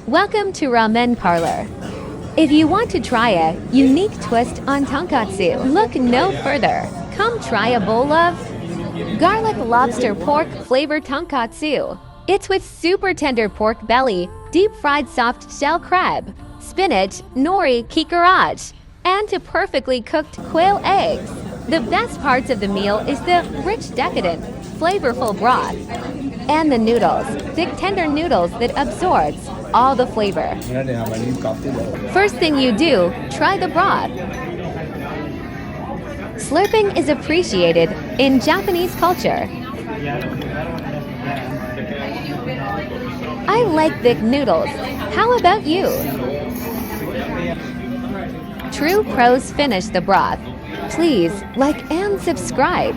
Welcome to Ramen Parlor. If you want to try a unique twist on tonkatsu, look no further. Come try a bowl of garlic lobster pork flavored tonkatsu. It's with super tender pork belly, deep fried soft shell crab, spinach, nori, kikaraj, and to perfectly cooked quail eggs. The best parts of the meal is the rich, decadent, flavorful broth and the noodles, thick, tender noodles that absorbs all the flavor. First thing you do, try the broth. Slurping is appreciated in Japanese culture. I like thick noodles. How about you? True pros finish the broth. Please like and subscribe.